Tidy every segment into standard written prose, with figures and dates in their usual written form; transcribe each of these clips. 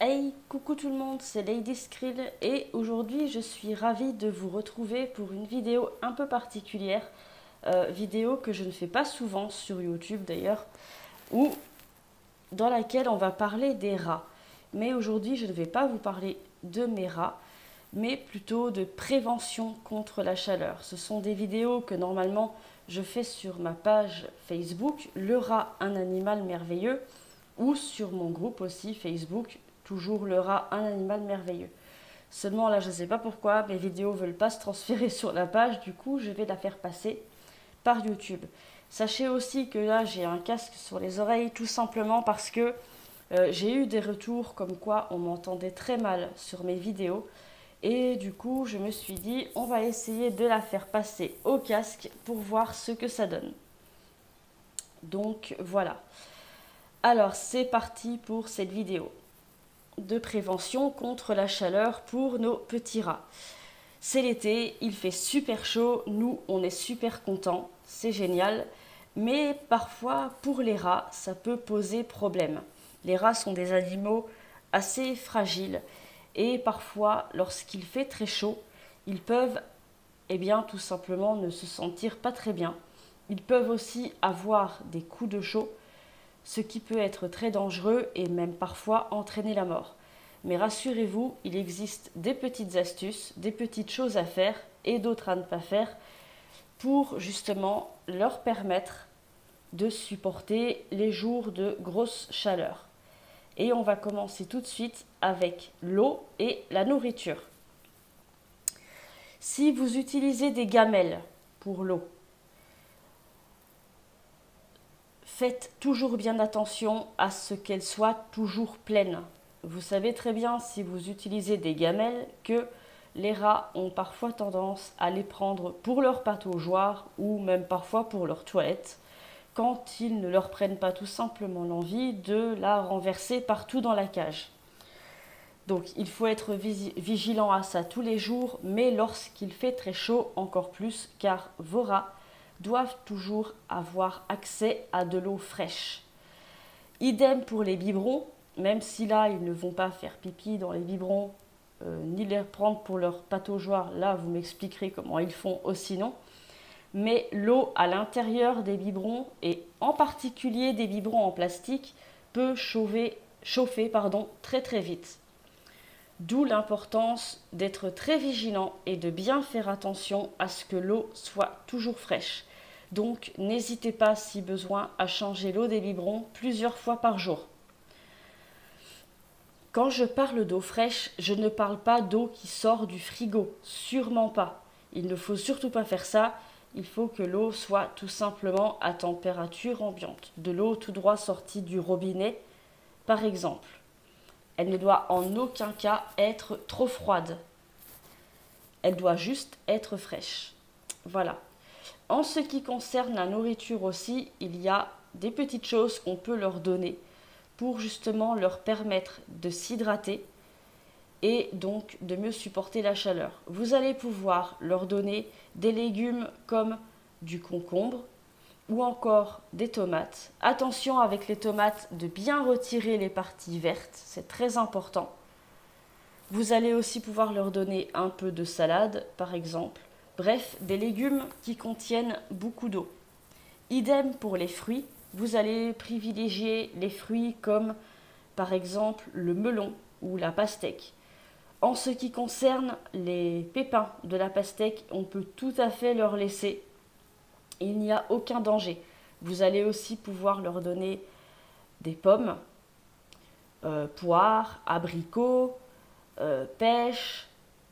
Hey, coucou tout le monde, c'est Lady Skrill et aujourd'hui je suis ravie de vous retrouver pour une vidéo un peu particulière, vidéo que je ne fais pas souvent sur YouTube d'ailleurs, ou dans laquelle on va parler des rats. Mais aujourd'hui je ne vais pas vous parler de mes rats, mais plutôt de prévention contre la chaleur. Ce sont des vidéos que normalement je fais sur ma page Facebook, Le rat, un animal merveilleux, ou sur mon groupe aussi Facebook, toujours le rat, un animal merveilleux. Seulement là, je ne sais pas pourquoi, mes vidéos ne veulent pas se transférer sur la page, du coup, je vais la faire passer par YouTube. Sachez aussi que là, j'ai un casque sur les oreilles, tout simplement parce que j'ai eu des retours comme quoi on m'entendait très mal sur mes vidéos. Et du coup, je me suis dit, on va essayer de la faire passer au casque pour voir ce que ça donne. Donc voilà. Alors, c'est parti pour cette vidéo de prévention contre la chaleur pour nos petits rats. C'est l'été, il fait super chaud, nous on est super contents, c'est génial, mais parfois pour les rats ça peut poser problème. Les rats sont des animaux assez fragiles et parfois lorsqu'il fait très chaud, ils peuvent tout simplement ne se sentir pas très bien. Ils peuvent aussi avoir des coups de chaud, ce qui peut être très dangereux et même parfois entraîner la mort. Mais rassurez-vous, il existe des petites astuces, des petites choses à faire et d'autres à ne pas faire pour justement leur permettre de supporter les jours de grosse chaleur. Et on va commencer tout de suite avec l'eau et la nourriture. Si vous utilisez des gamelles pour l'eau, faites toujours bien attention à ce qu'elles soient toujours pleines. Vous savez très bien si vous utilisez des gamelles que les rats ont parfois tendance à les prendre pour leur pataugeoire ou même parfois pour leur toilette quand ils ne leur prennent pas tout simplement l'envie de la renverser partout dans la cage. Donc il faut être vigilant à ça tous les jours, mais lorsqu'il fait très chaud encore plus, car vos rats doivent toujours avoir accès à de l'eau fraîche. Idem pour les biberons, même si là ils ne vont pas faire pipi dans les biberons, ni les prendre pour leur pataugeoire, là vous m'expliquerez comment ils font aussi non. Mais l'eau à l'intérieur des biberons, et en particulier des biberons en plastique, peut chauffer très très vite. D'où l'importance d'être très vigilant et de bien faire attention à ce que l'eau soit toujours fraîche. Donc n'hésitez pas si besoin à changer l'eau des biberons plusieurs fois par jour. Quand je parle d'eau fraîche, je ne parle pas d'eau qui sort du frigo, sûrement pas. Il ne faut surtout pas faire ça, il faut que l'eau soit tout simplement à température ambiante. De l'eau tout droit sortie du robinet, par exemple. Elle ne doit en aucun cas être trop froide. Elle doit juste être fraîche. Voilà. En ce qui concerne la nourriture aussi, il y a des petites choses qu'on peut leur donner pour justement leur permettre de s'hydrater et donc de mieux supporter la chaleur. Vous allez pouvoir leur donner des légumes comme du concombre ou encore des tomates. Attention avec les tomates de bien retirer les parties vertes, c'est très important. Vous allez aussi pouvoir leur donner un peu de salade par exemple. Bref, des légumes qui contiennent beaucoup d'eau. Idem pour les fruits, vous allez privilégier les fruits comme par exemple le melon ou la pastèque. En ce qui concerne les pépins de la pastèque, on peut tout à fait leur laisser. Il n'y a aucun danger. Vous allez aussi pouvoir leur donner des pommes, poires, abricots, pêches,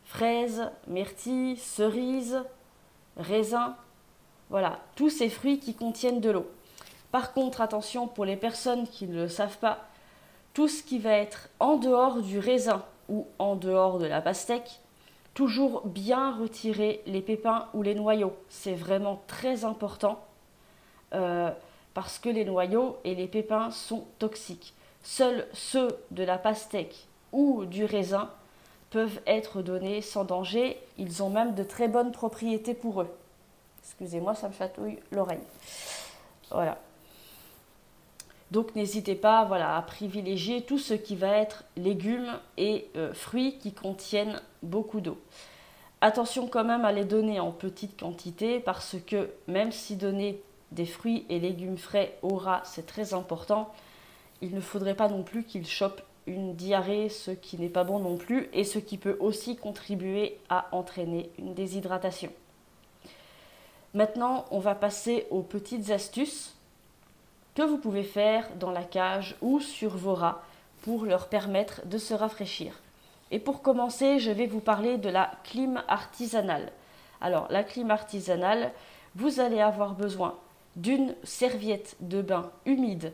fraises, myrtilles, cerises, raisins. Voilà, tous ces fruits qui contiennent de l'eau. Par contre, attention pour les personnes qui ne le savent pas, tout ce qui va être en dehors du raisin ou en dehors de la pastèque, toujours bien retirer les pépins ou les noyaux. C'est vraiment très important parce que les noyaux et les pépins sont toxiques. Seuls ceux de la pastèque ou du raisin peuvent être donnés sans danger. Ils ont même de très bonnes propriétés pour eux. Excusez-moi, ça me chatouille l'oreille. Voilà. Donc n'hésitez pas, voilà, à privilégier tout ce qui va être légumes et fruits qui contiennent beaucoup d'eau. Attention quand même à les donner en petite quantité parce que même si donner des fruits et légumes frais au rat c'est très important, il ne faudrait pas non plus qu'il chope une diarrhée, ce qui n'est pas bon non plus et ce qui peut aussi contribuer à entraîner une déshydratation. Maintenant, on va passer aux petites astuces que vous pouvez faire dans la cage ou sur vos rats pour leur permettre de se rafraîchir. Et pour commencer, je vais vous parler de la clim artisanale. Alors, la clim artisanale, vous allez avoir besoin d'une serviette de bain humide.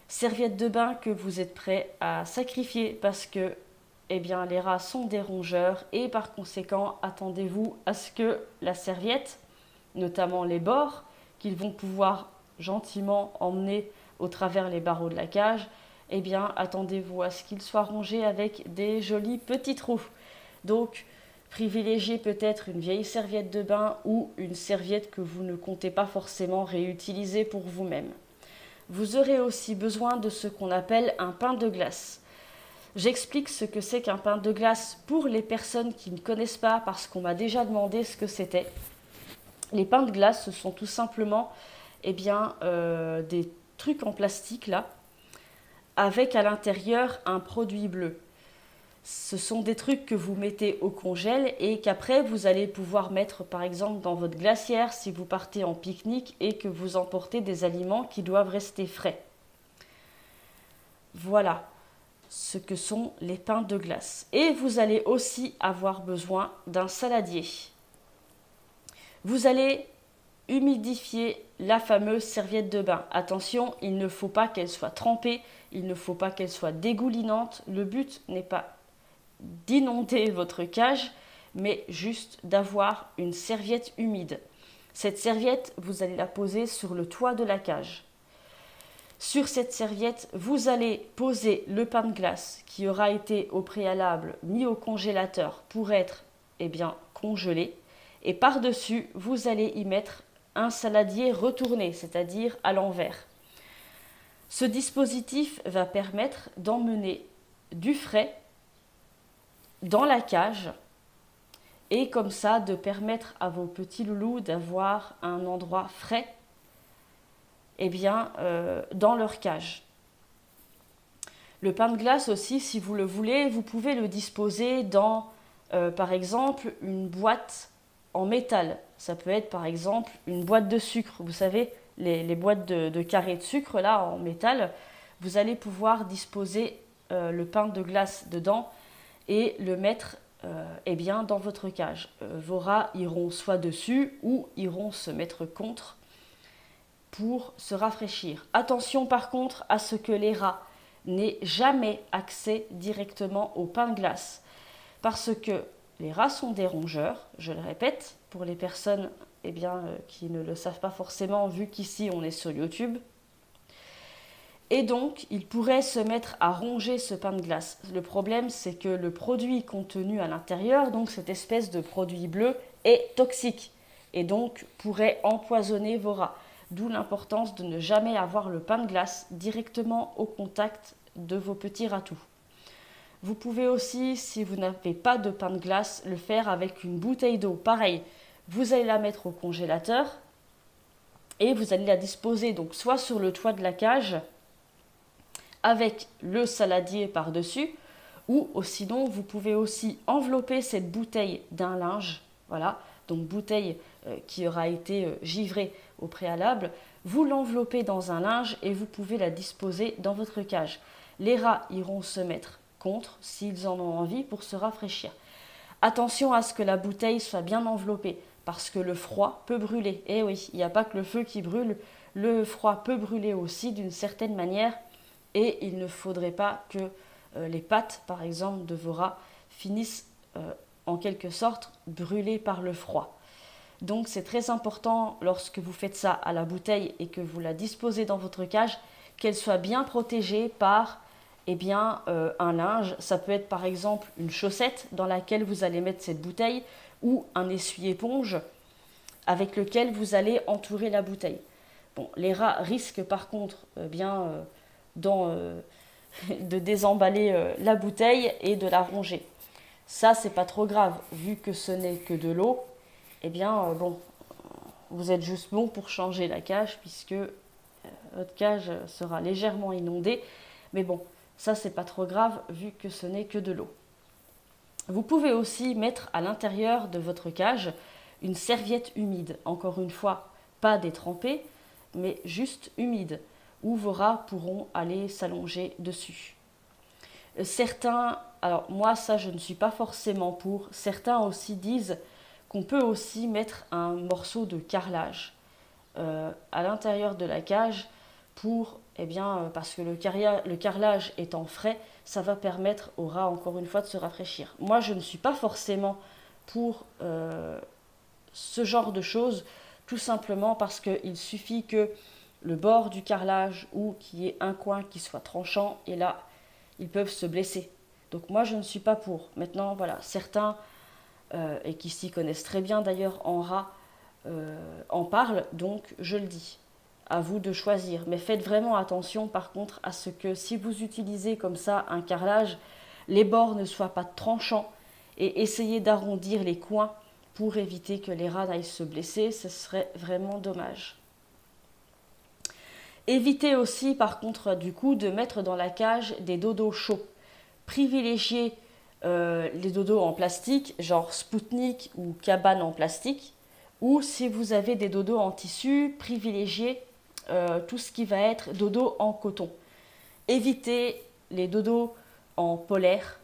Serviette de bain que vous êtes prêt à sacrifier parce que eh bien, les rats sont des rongeurs et par conséquent, attendez-vous à ce que la serviette, notamment les bords, qu'ils vont pouvoir gentiment emmener au travers les barreaux de la cage, eh bien, attendez-vous à ce qu'ils soient rongés avec des jolis petits trous. Donc, privilégiez peut-être une vieille serviette de bain ou une serviette que vous ne comptez pas forcément réutiliser pour vous-même. Vous aurez aussi besoin de ce qu'on appelle un pain de glace. J'explique ce que c'est qu'un pain de glace pour les personnes qui ne connaissent pas parce qu'on m'a déjà demandé ce que c'était. Les pains de glace, ce sont tout simplement des trucs en plastique là, avec à l'intérieur un produit bleu. Ce sont des trucs que vous mettez au congèle et qu'après vous allez pouvoir mettre par exemple dans votre glacière si vous partez en pique-nique et que vous emportez des aliments qui doivent rester frais. Voilà ce que sont les pains de glace. Et vous allez aussi avoir besoin d'un saladier. Vous allez humidifier la fameuse serviette de bain. Attention, il ne faut pas qu'elle soit trempée, il ne faut pas qu'elle soit dégoulinante. Le but n'est pas d'inonder votre cage, mais juste d'avoir une serviette humide. Cette serviette, vous allez la poser sur le toit de la cage. Sur cette serviette, vous allez poser le pain de glace qui aura été au préalable mis au congélateur pour être congelé. Et par-dessus, vous allez y mettre un saladier retourné, c'est-à-dire à l'envers. Ce dispositif va permettre d'emmener du frais dans la cage et comme ça de permettre à vos petits loulous d'avoir un endroit frais dans leur cage. Le pain de glace aussi, si vous le voulez, vous pouvez le disposer dans, par exemple, une boîte en métal. Ça peut être, par exemple, une boîte de sucre. Vous savez, les boîtes de carrés de sucre, là, en métal. Vous allez pouvoir disposer le pain de glace dedans et le mettre dans votre cage. Vos rats iront soit dessus ou iront se mettre contre pour se rafraîchir. Attention par contre à ce que les rats n'aient jamais accès directement au pain de glace parce que les rats sont des rongeurs, je le répète, pour les personnes qui ne le savent pas forcément vu qu'ici on est sur YouTube. Et donc, ils pourraient se mettre à ronger ce pain de glace. Le problème, c'est que le produit contenu à l'intérieur, donc cette espèce de produit bleu, est toxique et donc pourrait empoisonner vos rats. D'où l'importance de ne jamais avoir le pain de glace directement au contact de vos petits ratous. Vous pouvez aussi, si vous n'avez pas de pain de glace, le faire avec une bouteille d'eau. Pareil, vous allez la mettre au congélateur et vous allez la disposer donc soit sur le toit de la cage avec le saladier par-dessus ou sinon vous pouvez aussi envelopper cette bouteille d'un linge, voilà, donc bouteille qui aura été givrée au préalable, vous l'enveloppez dans un linge et vous pouvez la disposer dans votre cage. Les rats iront se mettre contre s'ils en ont envie pour se rafraîchir. Attention à ce que la bouteille soit bien enveloppée parce que le froid peut brûler. Et oui, il n'y a pas que le feu qui brûle, le froid peut brûler aussi d'une certaine manière et il ne faudrait pas que les pattes, par exemple, de vos rats finissent en quelque sorte brûlées par le froid. Donc c'est très important lorsque vous faites ça à la bouteille et que vous la disposez dans votre cage, qu'elle soit bien protégée par un linge. Ça peut être par exemple une chaussette dans laquelle vous allez mettre cette bouteille ou un essuie-éponge avec lequel vous allez entourer la bouteille. Bon, les rats risquent par contre de désemballer la bouteille et de la ronger. Ça, c'est pas trop grave, vu que ce n'est que de l'eau. Eh bien, bon, vous êtes juste bon pour changer la cage, puisque votre cage sera légèrement inondée. Mais bon, ça, c'est pas trop grave, vu que ce n'est que de l'eau. Vous pouvez aussi mettre à l'intérieur de votre cage une serviette humide. Encore une fois, pas détrempée, mais juste humide, où vos rats pourront aller s'allonger dessus. Certains, alors moi ça je ne suis pas forcément pour, certains aussi disent qu'on peut aussi mettre un morceau de carrelage à l'intérieur de la cage pour, parce que le carrelage étant frais, ça va permettre aux rats encore une fois de se rafraîchir. Moi je ne suis pas forcément pour ce genre de choses, tout simplement parce qu'il suffit que le bord du carrelage ou qu'il y ait un coin qui soit tranchant et là ils peuvent se blesser. Donc moi je ne suis pas pour. Maintenant voilà, certains et qui s'y connaissent très bien d'ailleurs en rats en parlent, donc je le dis. À vous de choisir. Mais faites vraiment attention par contre à ce que si vous utilisez comme ça un carrelage, les bords ne soient pas tranchants et essayez d'arrondir les coins pour éviter que les rats n'aillent se blesser, ce serait vraiment dommage. Évitez aussi par contre du coup de mettre dans la cage des dodos chauds. Privilégiez les dodos en plastique, genre Spoutnik ou cabane en plastique, ou si vous avez des dodos en tissu, privilégiez tout ce qui va être dodo en coton. Évitez les dodos en polaire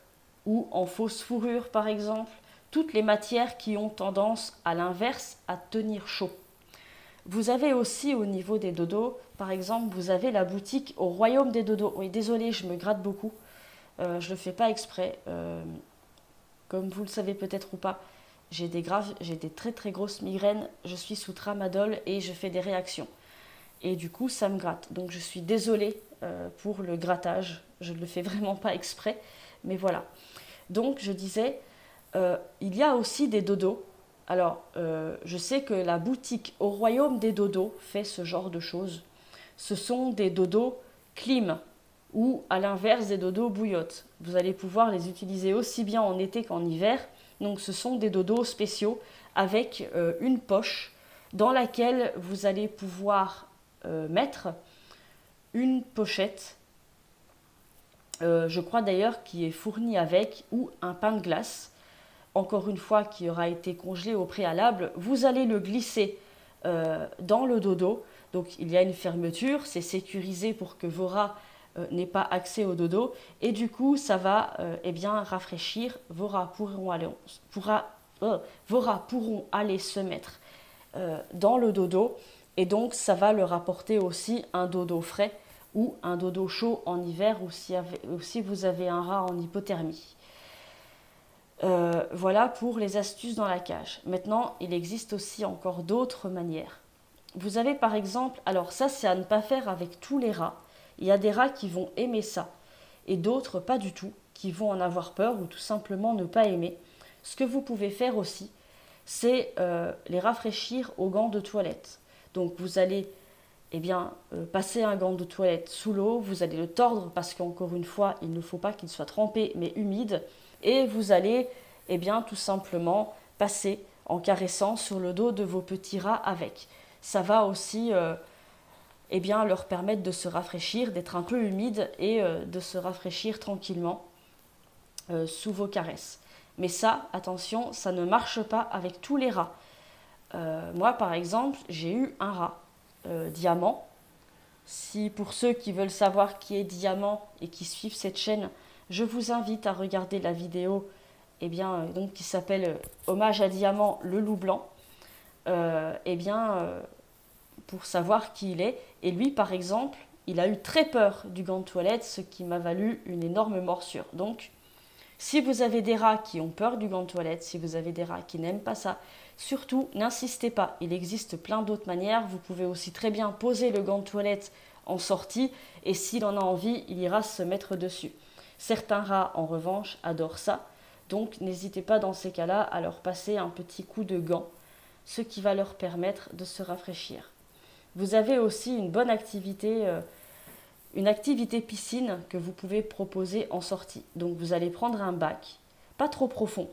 ou en fausse fourrure par exemple, toutes les matières qui ont tendance à l'inverse à tenir chaud. Vous avez aussi au niveau des dodos, par exemple, vous avez la boutique au Royaume des dodos. Oui, désolé, je me gratte beaucoup. Je ne le fais pas exprès. Comme vous le savez peut-être ou pas, j'ai des très très grosses migraines. Je suis sous tramadol et je fais des réactions. Et du coup, ça me gratte. Donc je suis désolée pour le grattage. Je ne le fais vraiment pas exprès. Mais voilà. Donc je disais, il y a aussi des dodos. Alors, je sais que la boutique au Royaume des dodos fait ce genre de choses. Ce sont des dodos clim ou à l'inverse des dodos bouillottes. Vous allez pouvoir les utiliser aussi bien en été qu'en hiver. Donc ce sont des dodos spéciaux avec une poche dans laquelle vous allez pouvoir mettre une pochette, je crois d'ailleurs qui est fournie avec, ou un pain de glace. Encore une fois, qui aura été congelé au préalable, vous allez le glisser dans le dodo. Donc il y a une fermeture, c'est sécurisé pour que vos rats n'aient pas accès au dodo. Et du coup, ça va rafraîchir. Vos rats pourront aller se mettre dans le dodo. Et donc, ça va leur apporter aussi un dodo frais ou un dodo chaud en hiver ou si vous avez un rat en hypothermie. Voilà pour les astuces dans la cage. Maintenant, il existe aussi encore d'autres manières. Vous avez par exemple, alors ça c'est à ne pas faire avec tous les rats. Il y a des rats qui vont aimer ça et d'autres pas du tout, qui vont en avoir peur ou tout simplement ne pas aimer. Ce que vous pouvez faire aussi, c'est les rafraîchir aux gants de toilette. Donc vous allez passer un gant de toilette sous l'eau, vous allez le tordre parce qu'encore une fois, il ne faut pas qu'il soit trempé mais humide. Et vous allez tout simplement passer en caressant sur le dos de vos petits rats avec. Ça va aussi leur permettre de se rafraîchir, d'être un peu humide et de se rafraîchir tranquillement sous vos caresses. Mais ça, attention, ça ne marche pas avec tous les rats. Moi, par exemple, j'ai eu un rat diamant. Si pour ceux qui veulent savoir qui est Diamant et qui suivent cette chaîne, je vous invite à regarder la vidéo qui s'appelle Hommage à Diamant, le loup blanc, pour savoir qui il est. Et lui, par exemple, il a eu très peur du gant de toilette, ce qui m'a valu une énorme morsure. Donc, si vous avez des rats qui ont peur du gant de toilette, si vous avez des rats qui n'aiment pas ça, surtout, n'insistez pas. Il existe plein d'autres manières. Vous pouvez aussi très bien poser le gant de toilette en sortie et s'il en a envie, il ira se mettre dessus. Certains rats, en revanche, adorent ça. Donc, n'hésitez pas dans ces cas-là à leur passer un petit coup de gant, ce qui va leur permettre de se rafraîchir. Vous avez aussi une bonne activité, une activité piscine que vous pouvez proposer en sortie. Donc vous allez prendre un bac, pas trop profond.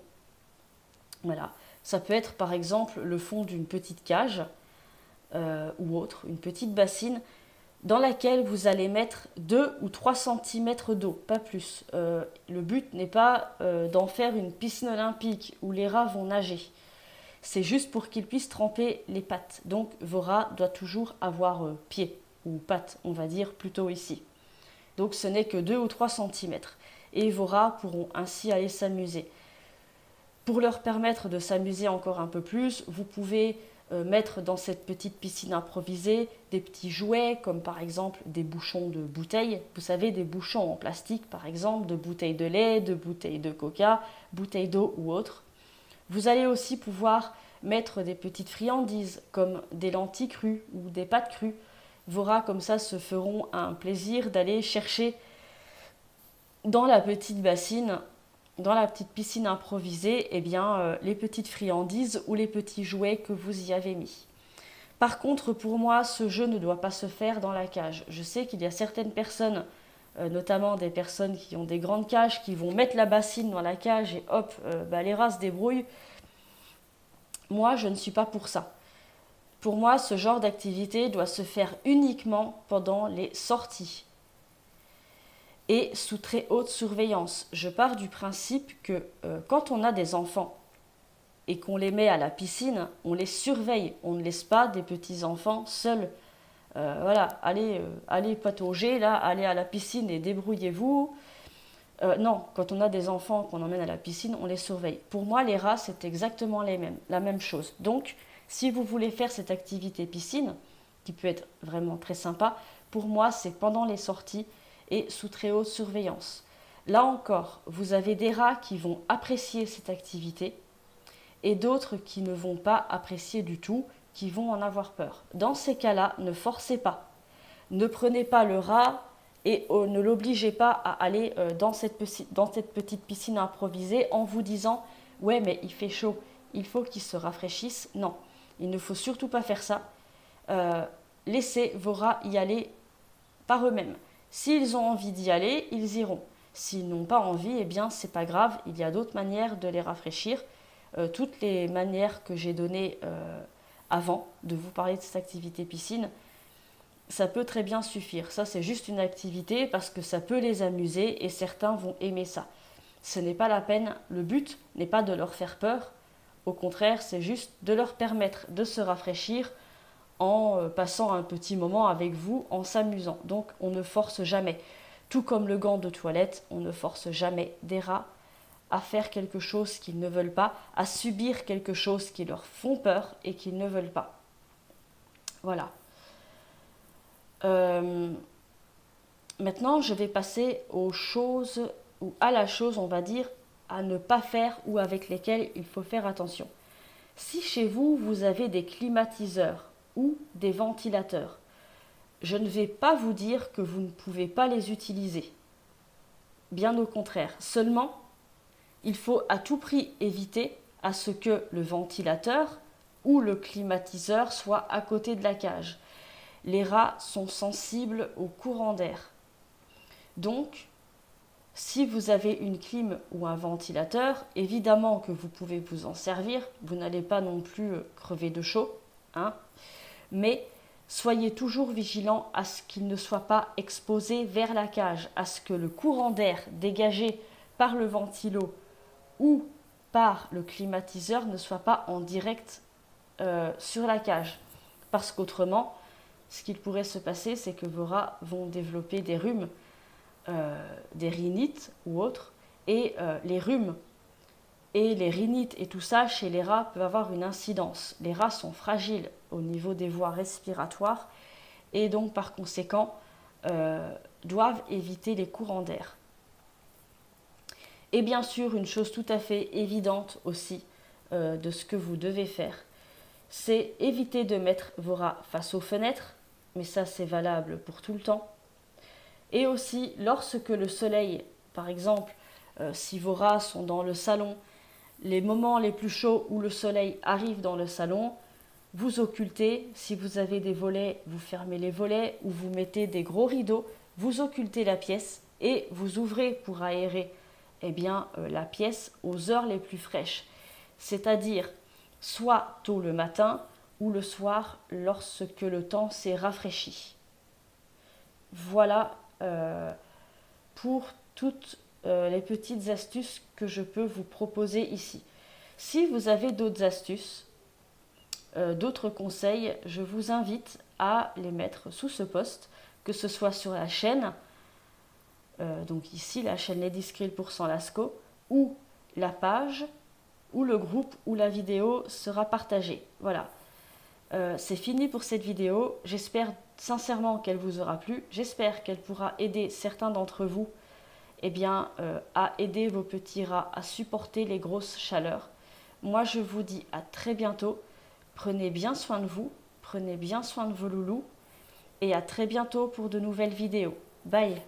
Voilà. Ça peut être par exemple le fond d'une petite cage ou autre, une petite bassine dans laquelle vous allez mettre 2 ou 3 cm d'eau, pas plus. Le but n'est pas d'en faire une piscine olympique où les rats vont nager. C'est juste pour qu'ils puissent tremper les pattes. Donc vos rats doivent toujours avoir pied ou pattes, on va dire plutôt ici. Donc ce n'est que 2 ou 3 cm. Et vos rats pourront ainsi aller s'amuser. Pour leur permettre de s'amuser encore un peu plus, vous pouvez mettre dans cette petite piscine improvisée des petits jouets comme par exemple des bouchons de bouteilles. Vous savez, des bouchons en plastique par exemple, de bouteilles de lait, de bouteilles de coca, bouteilles d'eau ou autre. Vous allez aussi pouvoir mettre des petites friandises comme des lentilles crues ou des pâtes crues. Vos rats comme ça se feront un plaisir d'aller chercher dans la petite bassine, dans la petite piscine improvisée, les petites friandises ou les petits jouets que vous y avez mis. Par contre, pour moi, ce jeu ne doit pas se faire dans la cage. Je sais qu'il y a certaines personnes, notamment des personnes qui ont des grandes cages, qui vont mettre la bassine dans la cage et hop, les rats se débrouillent. Moi, je ne suis pas pour ça. Pour moi, ce genre d'activité doit se faire uniquement pendant les sorties et sous très haute surveillance. Je pars du principe que quand on a des enfants et qu'on les met à la piscine, on les surveille. On ne laisse pas des petits-enfants seuls. Allez patauger, là, allez à la piscine et débrouillez-vous. Non, quand on a des enfants qu'on emmène à la piscine, on les surveille. Pour moi, les rats, c'est exactement la même chose. Donc, si vous voulez faire cette activité piscine, qui peut être vraiment très sympa, pour moi, c'est pendant les sorties et sous très haute surveillance. Là encore, vous avez des rats qui vont apprécier cette activité et d'autres qui ne vont pas apprécier du tout, qui vont en avoir peur. Dans ces cas-là, ne forcez pas. Ne prenez pas le rat et ne l'obligez pas à aller dans cette petite piscine improvisée en vous disant « Ouais, mais il fait chaud, il faut qu'il se rafraîchisse. » Non, il ne faut surtout pas faire ça. Laissez vos rats y aller par eux-mêmes. S'ils ont envie d'y aller, ils iront. S'ils n'ont pas envie, eh bien, c'est pas grave, il y a d'autres manières de les rafraîchir. Toutes les manières que j'ai données avant de vous parler de cette activité piscine, ça peut très bien suffire. Ça, c'est juste une activité parce que ça peut les amuser et certains vont aimer ça. Ce n'est pas la peine, le but n'est pas de leur faire peur. Au contraire, c'est juste de leur permettre de se rafraîchir en passant un petit moment avec vous, en s'amusant. Donc, on ne force jamais. Tout comme le gant de toilette, on ne force jamais des rats à faire quelque chose qu'ils ne veulent pas, à subir quelque chose qui leur font peur et qu'ils ne veulent pas. Voilà. Maintenant, je vais passer aux choses, ou à la chose, on va dire, à ne pas faire ou avec lesquelles il faut faire attention. Si chez vous, vous avez des climatiseurs ou des ventilateurs, je ne vais pas vous dire que vous ne pouvez pas les utiliser. Bien au contraire. Seulement, il faut à tout prix éviter à ce que le ventilateur ou le climatiseur soit à côté de la cage. Les rats sont sensibles au courant d'air. Donc, si vous avez une clim ou un ventilateur, évidemment que vous pouvez vous en servir. Vous n'allez pas non plus crever de chaud, hein, mais soyez toujours vigilant à ce qu'il ne soit pas exposé vers la cage, à ce que le courant d'air dégagé par le ventilo ou par le climatiseur ne soit pas en direct sur la cage. Parce qu'autrement, ce qu'il pourrait se passer, c'est que vos rats vont développer des rhumes, des rhinites ou autres, et les rhumes et les rhinites et tout ça chez les rats peuvent avoir une incidence. Les rats sont fragiles au niveau des voies respiratoires et donc par conséquent doivent éviter les courants d'air. Et bien sûr, une chose tout à fait évidente aussi de ce que vous devez faire, c'est éviter de mettre vos rats face aux fenêtres, mais ça c'est valable pour tout le temps. Et aussi, lorsque le soleil, par exemple, si vos rats sont dans le salon, les moments les plus chauds où le soleil arrive dans le salon, vous occultez. Si vous avez des volets, vous fermez les volets ou vous mettez des gros rideaux, vous occultez la pièce et vous ouvrez pour aérer la pièce aux heures les plus fraîches, c'est-à-dire soit tôt le matin ou le soir lorsque le temps s'est rafraîchi. Voilà pour toutes les petites astuces que je peux vous proposer ici. Si vous avez d'autres astuces, d'autres conseils, je vous invite à les mettre sous ce post, que ce soit sur la chaîne, donc ici la chaîne Ladyskrill% Lascaux, ou la page, ou le groupe où la vidéo sera partagée. Voilà, c'est fini pour cette vidéo. J'espère sincèrement qu'elle vous aura plu. J'espère qu'elle pourra aider certains d'entre vous à aider vos petits rats à supporter les grosses chaleurs. Moi, je vous dis à très bientôt. Prenez bien soin de vous, prenez bien soin de vos loulous et à très bientôt pour de nouvelles vidéos. Bye!